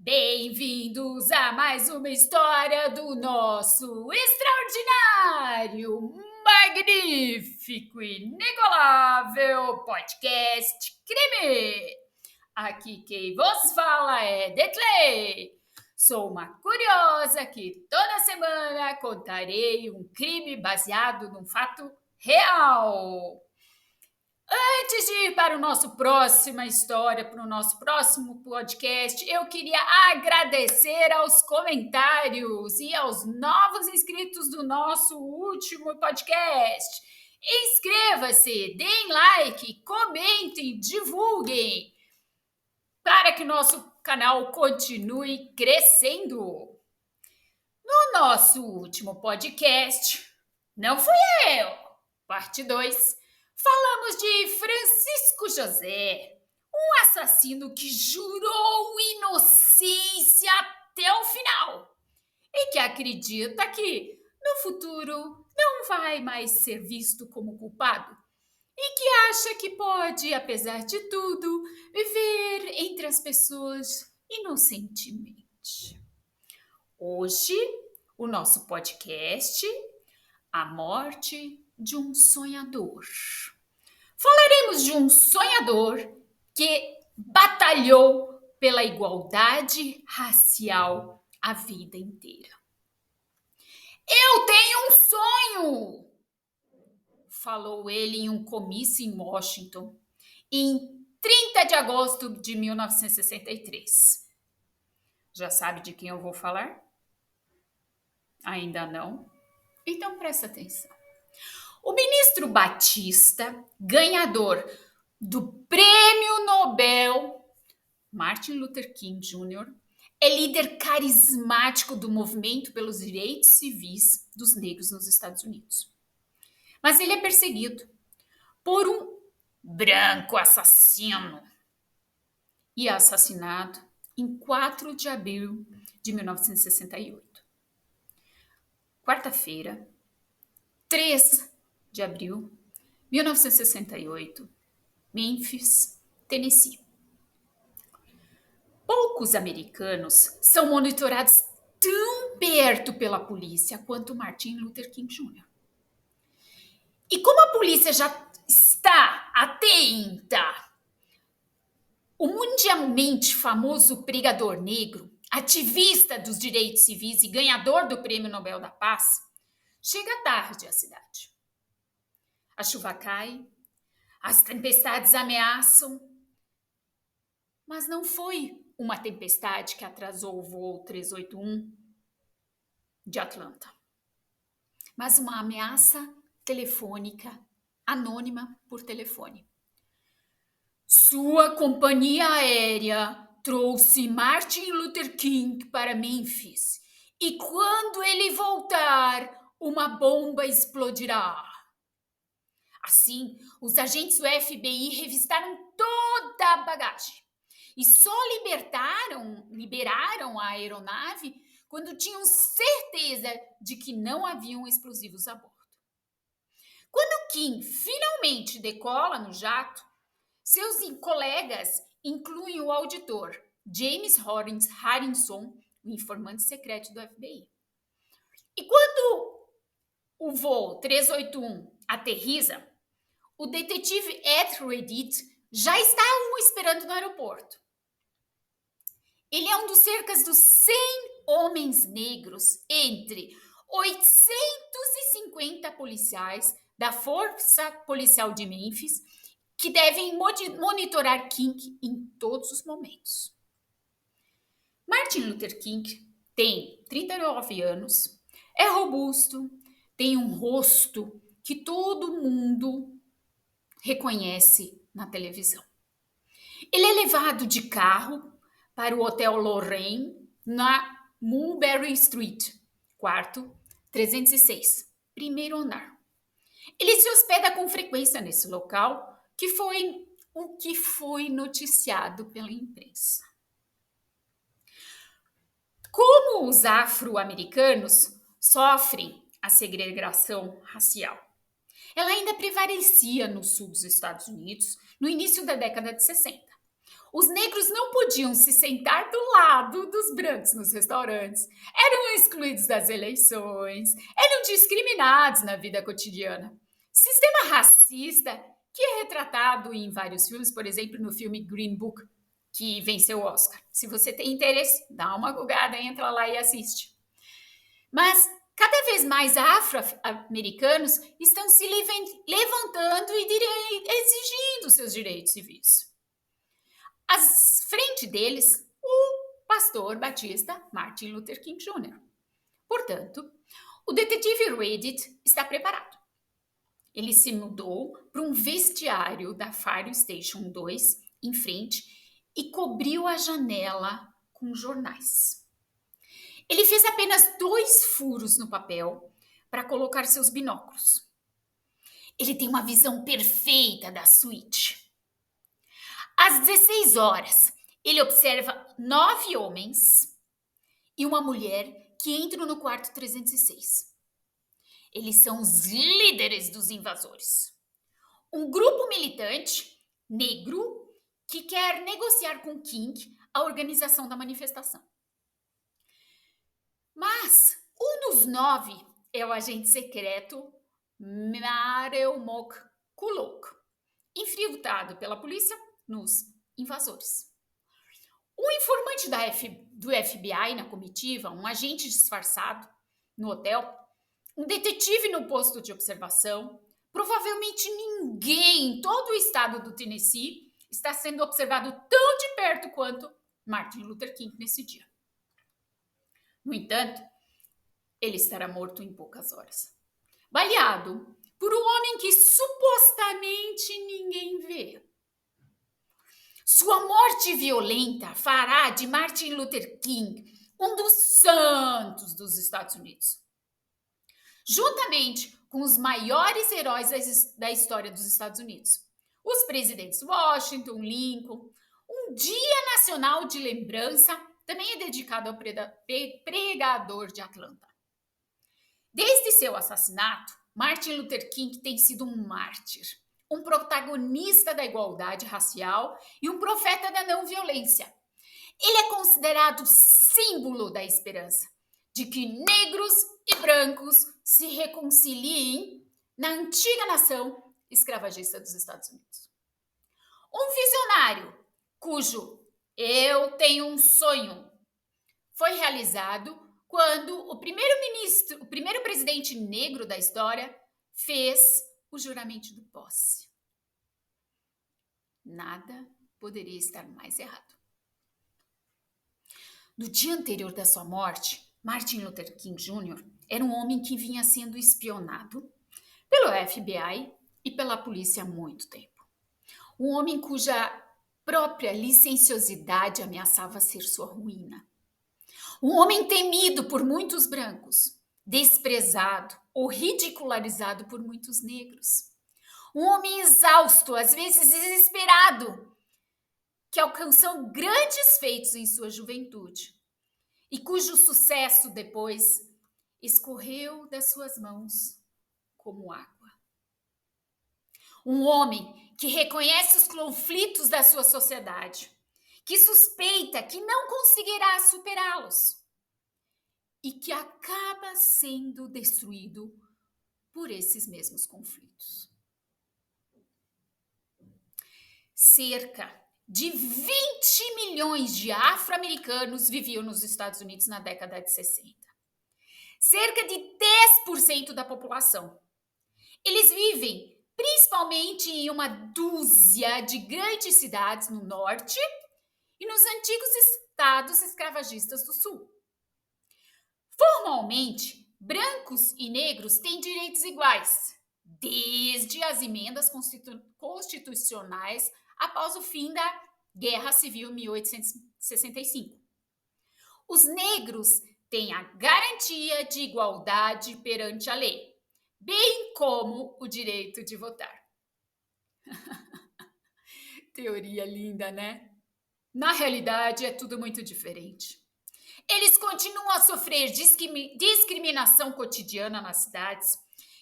Bem-vindos a mais uma história do nosso extraordinário, magnífico, inigualável podcast Crime. Aqui quem vos fala é Detley. Sou uma curiosa que toda semana contarei um crime baseado num fato real. Antes de ir para o nosso próxima história, para o nosso próximo podcast, eu queria agradecer aos comentários e aos novos inscritos do nosso último podcast. Inscreva-se, deem like, comentem, divulguem para que nosso canal continue crescendo. No nosso último podcast, não fui eu, parte 2. Falamos de Francisco José, um assassino que jurou inocência até o final e que acredita que no futuro não vai mais ser visto como culpado e que acha que pode, apesar de tudo, viver entre as pessoas inocentemente. Hoje, o nosso podcast, A Morte de um Sonhador. Falaremos de um sonhador que batalhou pela igualdade racial a vida inteira. Eu tenho um sonho, falou ele em um comício em Washington, em 30 de agosto de 1963. Já sabe de quem eu vou falar? Ainda não? Então presta atenção. O ministro Batista, ganhador do Prêmio Nobel, Martin Luther King Jr., é líder carismático do movimento pelos direitos civis dos negros nos Estados Unidos. Mas ele é perseguido por um branco assassino e é assassinado em 4 de abril de 1968. Quarta-feira, 3 de abril de 1968, Memphis, Tennessee. Poucos americanos são monitorados tão perto pela polícia quanto Martin Luther King Jr. E como a polícia já está atenta, o mundialmente famoso pregador negro, ativista dos direitos civis e ganhador do Prêmio Nobel da Paz, chega tarde à cidade. A chuva cai, as tempestades ameaçam, mas não foi uma tempestade que atrasou o voo 381 de Atlanta, mas uma ameaça telefônica, anônima por telefone. Sua companhia aérea trouxe Martin Luther King para Memphis e quando ele voltar, uma bomba explodirá. Assim, os agentes do FBI revistaram toda a bagagem e só liberaram a aeronave quando tinham certeza de que não haviam explosivos a bordo. Quando King finalmente decola no jato, seus colegas incluem o auditor James Harrison, o informante secreto do FBI. E quando o voo 381 aterriza, o detetive Ed Reddit já está o esperando no aeroporto. Ele é um dos cerca de 100 homens negros entre 850 policiais da Força Policial de Memphis que devem monitorar King em todos os momentos. Martin Luther King tem 39 anos, é robusto, tem um rosto que todo mundo reconhece na televisão. Ele é levado de carro para o Hotel Lorraine na Mulberry Street, quarto 306, primeiro andar. Ele se hospeda com frequência nesse local, que foi o que foi noticiado pela imprensa. Como os afro-americanos sofrem a segregação racial, ela ainda prevalecia no sul dos Estados Unidos no início da década de 60. Os negros não podiam se sentar do lado dos brancos nos restaurantes, eram excluídos das eleições, eram discriminados na vida cotidiana. Sistema racista que é retratado em vários filmes, por exemplo, no filme Green Book, que venceu o Oscar. Se você tem interesse, dá uma gugada, entra lá e assiste. Mas cada vez mais afro-americanos estão se levantando e exigindo seus direitos civis. À frente deles, o pastor batista Martin Luther King Jr. Portanto, o detetive Reddit está preparado. Ele se mudou para um vestiário da Fire Station 2 em frente e cobriu a janela com jornais. Ele fez apenas 2 furos no papel para colocar seus binóculos. Ele tem uma visão perfeita da suíte. Às 16 horas, ele observa 9 homens e uma mulher que entram no quarto 306. Eles são os líderes dos invasores. Um grupo militante negro que quer negociar com King a organização da manifestação. Mas um dos 9 é o agente secreto Maremok Kulok, infiltrado pela polícia nos invasores. Um informante do FBI na comitiva, um agente disfarçado no hotel, um detetive no posto de observação, provavelmente ninguém em todo o estado do Tennessee está sendo observado tão de perto quanto Martin Luther King nesse dia. No entanto, ele estará morto em poucas horas, baleado por um homem que supostamente ninguém vê. Sua morte violenta fará de Martin Luther King um dos santos dos Estados Unidos. Juntamente com os maiores heróis da história dos Estados Unidos. Os presidentes Washington, Lincoln. Um dia nacional de lembrança também é dedicado ao pregador de Atlanta. Desde seu assassinato, Martin Luther King tem sido um mártir, um protagonista da igualdade racial e um profeta da não violência. Ele é considerado símbolo da esperança, de que negros e brancos se reconciliem na antiga nação escravagista dos Estados Unidos. Um visionário cujo "Eu tenho um sonho" foi realizado quando o primeiro presidente negro da história fez o juramento de posse. Nada poderia estar mais errado. No dia anterior da sua morte, Martin Luther King Jr. era um homem que vinha sendo espionado pelo FBI e pela polícia há muito tempo. Um homem cuja própria licenciosidade ameaçava ser sua ruína. Um homem temido por muitos brancos, desprezado ou ridicularizado por muitos negros. Um homem exausto, às vezes desesperado, que alcançou grandes feitos em sua juventude e cujo sucesso depois escorreu das suas mãos como água. Um homem que reconhece os conflitos da sua sociedade, que suspeita que não conseguirá superá-los e que acaba sendo destruído por esses mesmos conflitos. Cerca de 20 milhões de afro-americanos viviam nos Estados Unidos na década de 60. Cerca de 10% da população. Eles vivem principalmente em uma dúzia de grandes cidades no norte e nos antigos estados escravagistas do sul. Formalmente, brancos e negros têm direitos iguais, desde as emendas constitucionais após o fim da Guerra Civil 1865. Os negros têm a garantia de igualdade perante a lei, bem como o direito de votar. Teoria linda, né? Na realidade, é tudo muito diferente. Eles continuam a sofrer discriminação cotidiana nas cidades,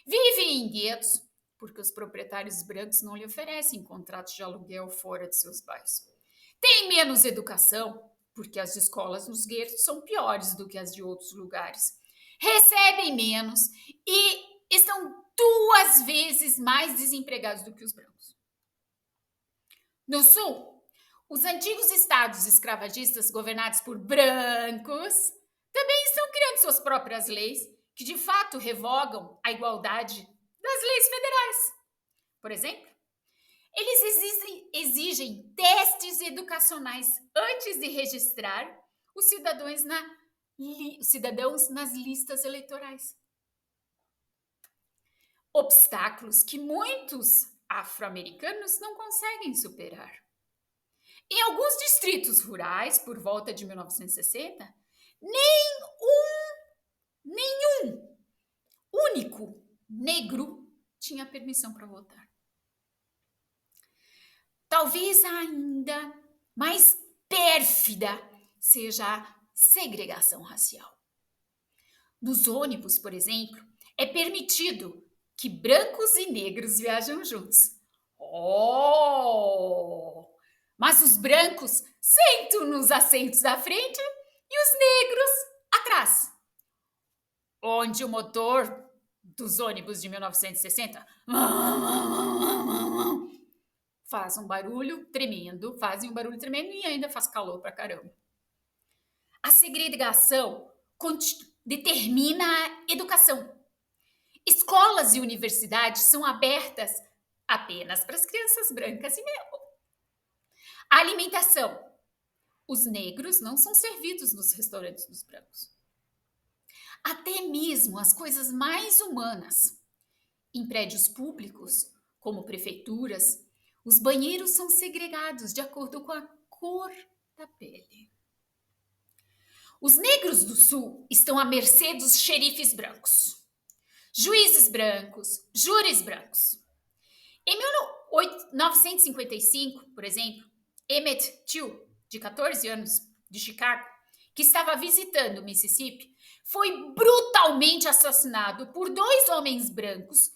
vivem em guetos, porque os proprietários brancos não lhe oferecem contratos de aluguel fora de seus bairros. têm menos educação, porque as escolas nos guetos são piores do que as de outros lugares, recebem menos e estão 2 vezes mais desempregados do que os brancos. No Sul, os antigos estados escravagistas governados por brancos também estão criando suas próprias leis que de fato revogam a igualdade das leis federais. Por exemplo, eles exigem testes educacionais antes de registrar os cidadãos nas listas eleitorais. Obstáculos que muitos afro-americanos não conseguem superar. Em alguns distritos rurais, por volta de 1960, nenhum único negro tinha permissão para votar. Talvez ainda mais pérfida seja a segregação racial. Nos ônibus, por exemplo, é permitido que brancos e negros viajam juntos. Mas os brancos sentam nos assentos da frente e os negros atrás. Onde o motor dos ônibus de 1960 fazem um barulho tremendo e ainda faz calor pra caramba. A segregação determina a educação. Escolas e universidades são abertas apenas para as crianças brancas e negras. A alimentação. Os negros não são servidos nos restaurantes dos brancos. Até mesmo as coisas mais humanas. Em prédios públicos, como prefeituras, os banheiros são segregados de acordo com a cor da pele. Os negros do Sul estão à mercê dos xerifes brancos, juízes brancos, júris brancos. Em 1955, por exemplo, Emmett Till, de 14 anos, de Chicago, que estava visitando o Mississippi, foi brutalmente assassinado por 2 homens brancos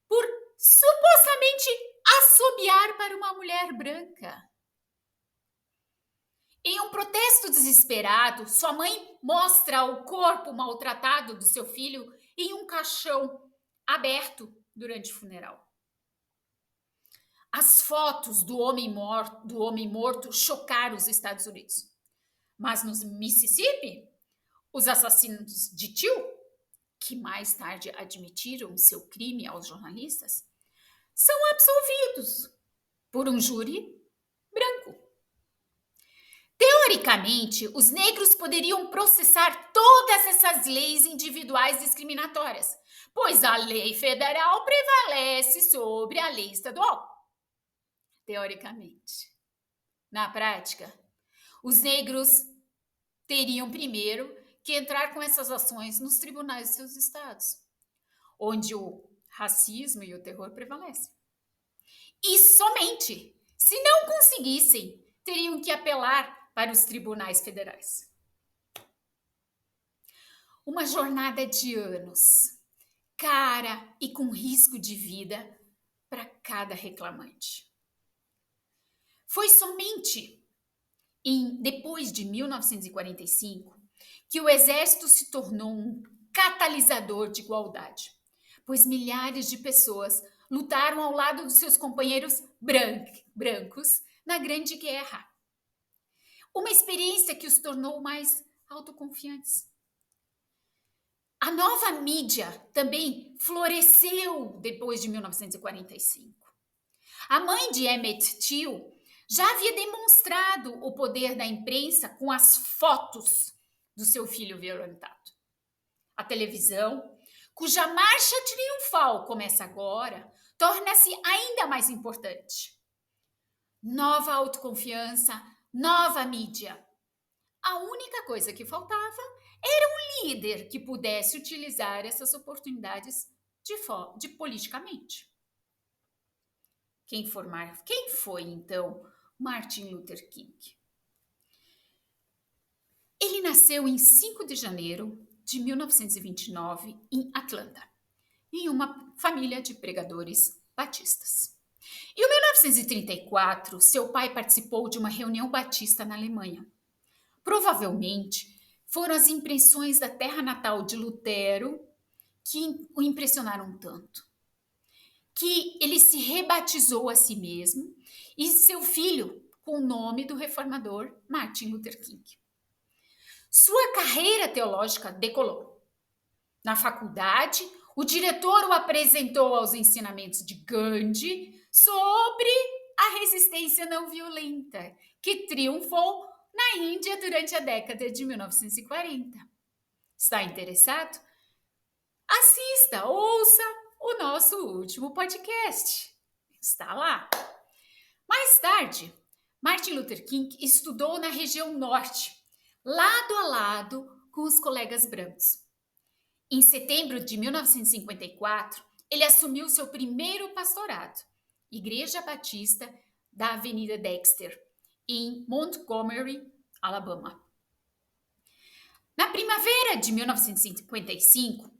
por supostamente assobiar para uma mulher branca. Em um protesto desesperado, sua mãe mostra o corpo maltratado do seu filho em um caixão aberto durante o funeral. As fotos do homem morto chocaram os Estados Unidos. Mas no Mississippi, os assassinos de Till, que mais tarde admitiram seu crime aos jornalistas, são absolvidos por um júri branco. Teoricamente, os negros poderiam processar todas essas leis individuais discriminatórias, pois a lei federal prevalece sobre a lei estadual. Teoricamente. Na prática, os negros teriam primeiro que entrar com essas ações nos tribunais de seus estados, onde o racismo e o terror prevalecem. E somente, se não conseguissem, teriam que apelar para os tribunais federais. Uma jornada de anos, cara e com risco de vida para cada reclamante. Foi somente depois de 1945 que o exército se tornou um catalisador de igualdade, pois milhares de pessoas lutaram ao lado dos seus companheiros brancos na Grande Guerra. Uma experiência que os tornou mais autoconfiantes. A nova mídia também floresceu depois de 1945. A mãe de Emmett Till já havia demonstrado o poder da imprensa com as fotos do seu filho violentado. A televisão, cuja marcha triunfal começa agora, torna-se ainda mais importante. Nova autoconfiança, nova mídia. A única coisa que faltava era um líder que pudesse utilizar essas oportunidades de politicamente. Quem foi, então, Martin Luther King? Ele nasceu em 5 de janeiro de 1929 em Atlanta, em uma família de pregadores batistas. Em 1934, seu pai participou de uma reunião batista na Alemanha. Provavelmente foram as impressões da terra natal de Lutero que o impressionaram tanto, que ele se rebatizou a si mesmo e seu filho com o nome do reformador Martin Luther King. Sua carreira teológica decolou. Na faculdade, o diretor o apresentou aos ensinamentos de Gandhi sobre a resistência não violenta, que triunfou na Índia durante a década de 1940. Está interessado? Assista, ouça o nosso último podcast. Está lá. Mais tarde, Martin Luther King estudou na região norte, lado a lado com os colegas brancos. Em setembro de 1954, ele assumiu seu primeiro pastorado, Igreja Batista da Avenida Dexter, em Montgomery, Alabama. Na primavera de 1955,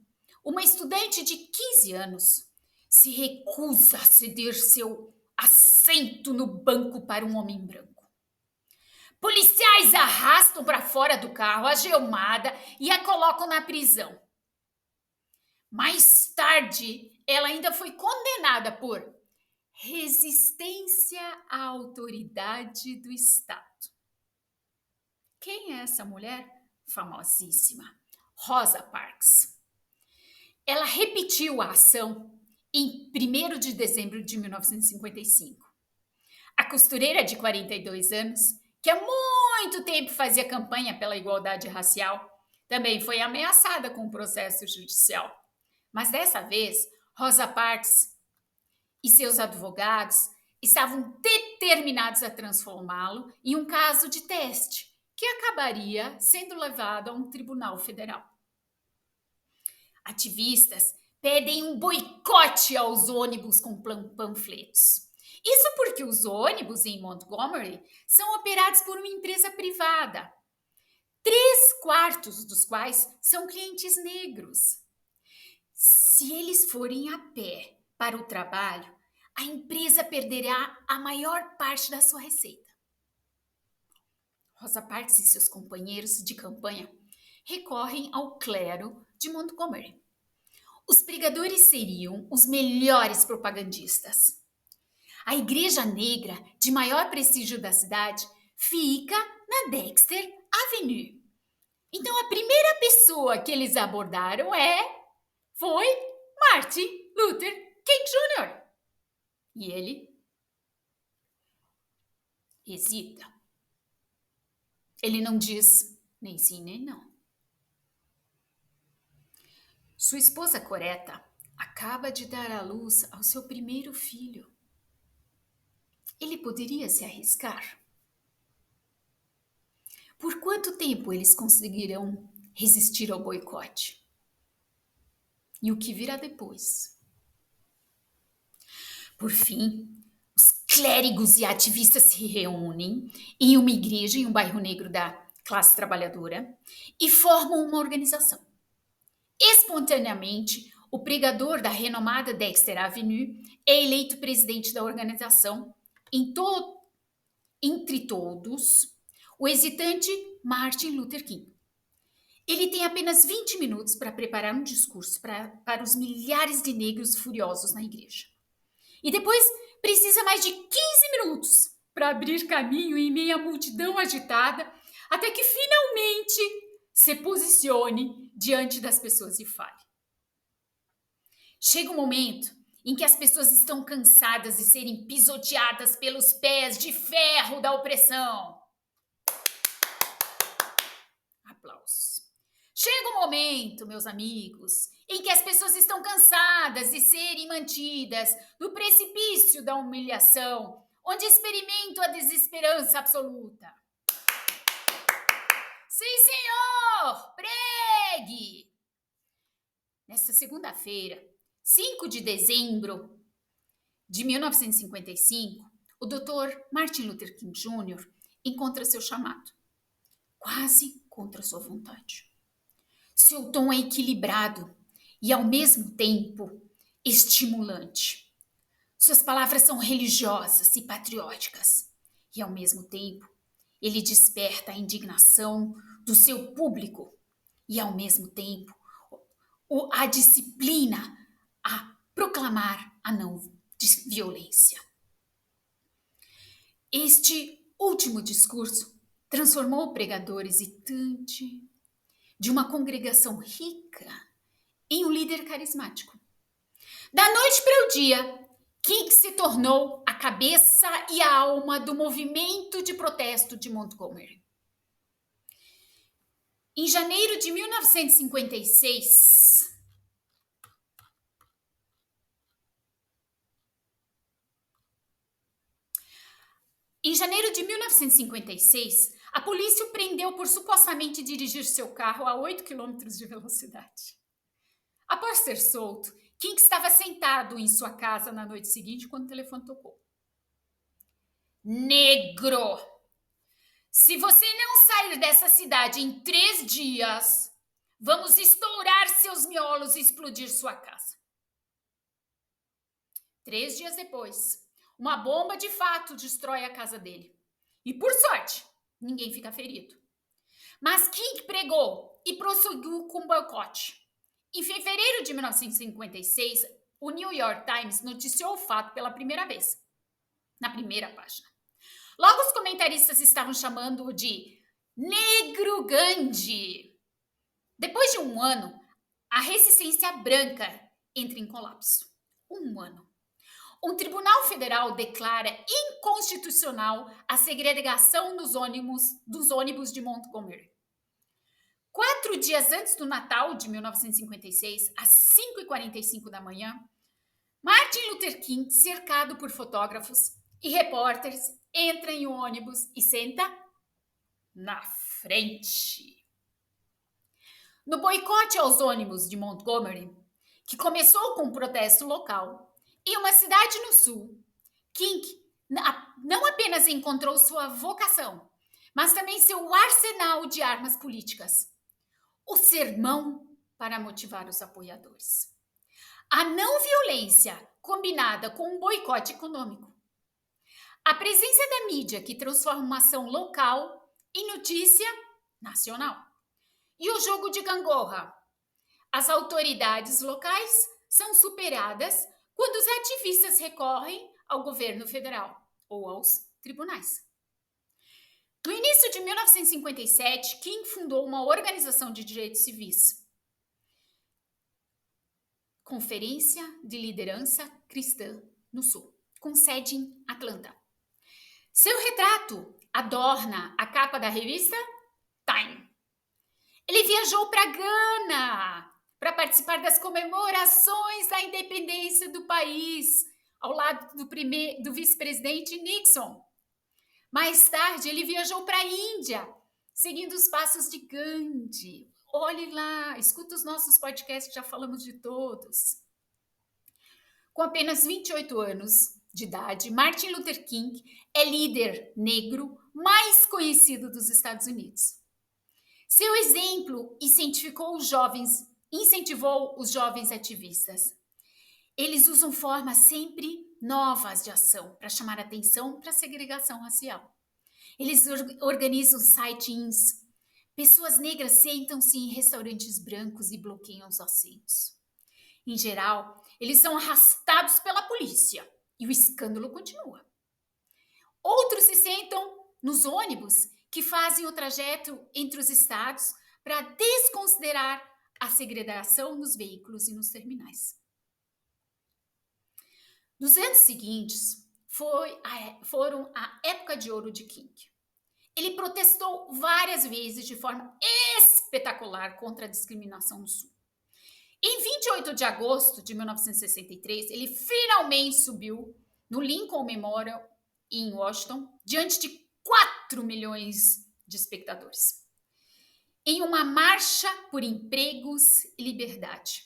uma estudante de 15 anos se recusa a ceder seu assento no banco para um homem branco. Policiais arrastam para fora do carro a algemada e a colocam na prisão. Mais tarde, ela ainda foi condenada por resistência à autoridade do Estado. Quem é essa mulher? Famosíssima, Rosa Parks. Ela repetiu a ação em 1º de dezembro de 1955. A costureira de 42 anos, que há muito tempo fazia campanha pela igualdade racial, também foi ameaçada com um processo judicial. Mas dessa vez, Rosa Parks e seus advogados estavam determinados a transformá-lo em um caso de teste, que acabaria sendo levado a um tribunal federal. Ativistas pedem um boicote aos ônibus com panfletos. Isso porque os ônibus em Montgomery são operados por uma empresa privada, 3/4 dos quais são clientes negros. Se eles forem a pé para o trabalho, a empresa perderá a maior parte da sua receita. Rosa Parks e seus companheiros de campanha recorrem ao clero de Montgomery. Os pregadores seriam os melhores propagandistas. A igreja negra de maior prestígio da cidade fica na Dexter Avenue. Então a primeira pessoa que eles abordaram foi Martin Luther King Jr. E ele hesita. Ele não diz nem sim nem não. Sua esposa Coretta acaba de dar à luz ao seu primeiro filho. Ele poderia se arriscar? Por quanto tempo eles conseguirão resistir ao boicote? E o que virá depois? Por fim, os clérigos e ativistas se reúnem em uma igreja em um bairro negro da classe trabalhadora e formam uma organização. Espontaneamente, o pregador da renomada Dexter Avenue é eleito presidente da organização. Entre todos, o hesitante Martin Luther King. Ele tem apenas 20 minutos para preparar um discurso para os milhares de negros furiosos na igreja. E depois precisa mais de 15 minutos para abrir caminho em meio à multidão agitada, até que finalmente se posicione diante das pessoas e fale. Chega um momento em que as pessoas estão cansadas de serem pisoteadas pelos pés de ferro da opressão. Aplausos. Chega um momento, meus amigos, em que as pessoas estão cansadas de serem mantidas no precipício da humilhação, onde experimentam a desesperança absoluta. Sim, senhor! Pregue! Nessa segunda-feira, 5 de dezembro de 1955, o Dr. Martin Luther King Jr. encontra seu chamado, quase contra sua vontade. Seu tom é equilibrado e, ao mesmo tempo, estimulante. Suas palavras são religiosas e patrióticas, e ao mesmo tempo, ele desperta a indignação do seu público, e ao mesmo tempo, a disciplina a proclamar a não violência. Este último discurso transformou o pregador hesitante de uma congregação rica em um líder carismático. Da noite para o dia, King se tornou a cabeça e a alma do movimento de protesto de Montgomery. Em janeiro de 1956, a polícia o prendeu por supostamente dirigir seu carro a 8 quilômetros de velocidade. Após ser solto, King estava sentado em sua casa na noite seguinte quando o telefone tocou. Negro! Se você não sair dessa cidade em 3 dias, vamos estourar seus miolos e explodir sua casa. 3 dias depois, uma bomba de fato destrói a casa dele. E por sorte, ninguém fica ferido. Mas King pregou e prosseguiu com o boicote. Em fevereiro de 1956, o New York Times noticiou o fato pela primeira vez, na primeira página. Logo, os comentaristas estavam chamando-o de Negro Gandhi. Depois de um ano, a resistência branca entra em colapso. Um ano. Um tribunal federal declara inconstitucional a segregação dos ônibus de Montgomery. 4 dias antes do Natal de 1956, às 5h45 da manhã, Martin Luther King, cercado por fotógrafos e repórteres, entra em um ônibus e senta na frente. No boicote aos ônibus de Montgomery, que começou com um protesto local, em uma cidade no sul, King não apenas encontrou sua vocação, mas também seu arsenal de armas políticas. O sermão para motivar os apoiadores. A não violência combinada com um boicote econômico. A presença da mídia que transforma uma ação local em notícia nacional. E o jogo de gangorra. As autoridades locais são superadas quando os ativistas recorrem ao governo federal ou aos tribunais. No início de 1957, King fundou uma organização de direitos civis, Conferência de Liderança Cristã no Sul, com sede em Atlanta. Seu retrato adorna a capa da revista Time. Ele viajou para Gana para participar das comemorações da independência do país, ao lado do vice-presidente Nixon. Mais tarde, ele viajou para a Índia, seguindo os passos de Gandhi. Olhe lá, escuta os nossos podcasts, já falamos de todos. Com apenas 28 anos de idade, Martin Luther King é líder negro mais conhecido dos Estados Unidos. Seu exemplo incentivou os jovens ativistas. Eles usam formas sempre novas de ação para chamar atenção para a segregação racial. Eles organizam sit-ins. Pessoas negras sentam-se em restaurantes brancos e bloqueiam os assentos. Em geral, eles são arrastados pela polícia e o escândalo continua. Outros se sentam nos ônibus que fazem o trajeto entre os estados para desconsiderar a segregação nos veículos e nos terminais. Nos anos seguintes, foram a época de ouro de King. Ele protestou várias vezes de forma espetacular contra a discriminação no Sul. Em 28 de agosto de 1963, ele finalmente subiu no Lincoln Memorial em Washington, diante de 4 milhões de espectadores, em uma marcha por empregos e liberdade.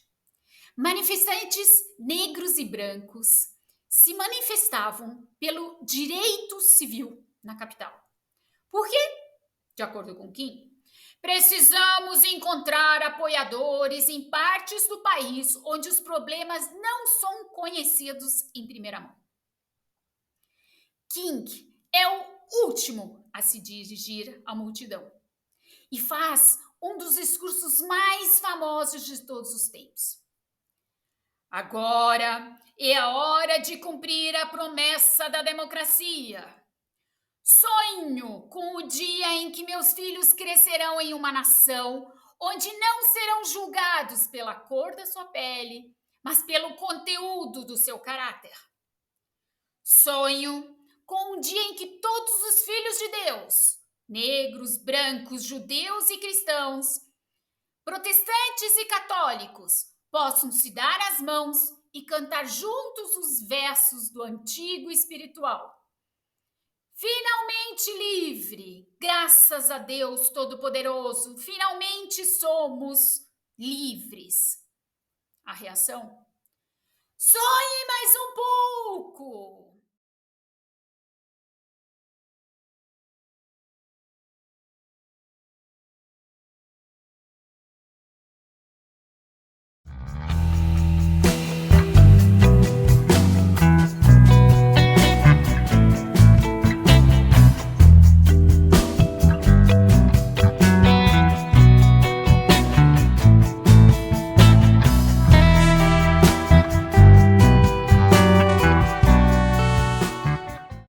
Manifestantes negros e brancos se manifestavam pelo direito civil na capital. Por quê? De acordo com King, precisamos encontrar apoiadores em partes do país onde os problemas não são conhecidos em primeira mão. King é o último a se dirigir à multidão e faz um dos discursos mais famosos de todos os tempos. Agora é a hora de cumprir a promessa da democracia. Sonho com o dia em que meus filhos crescerão em uma nação onde não serão julgados pela cor da sua pele, mas pelo conteúdo do seu caráter. Sonho com um dia em que todos os filhos de Deus, negros, brancos, judeus e cristãos, protestantes e católicos, possam se dar as mãos e cantar juntos os versos do antigo espiritual. Finalmente livre, graças a Deus Todo-Poderoso, finalmente somos livres. A reação? Sonhe mais um pouco!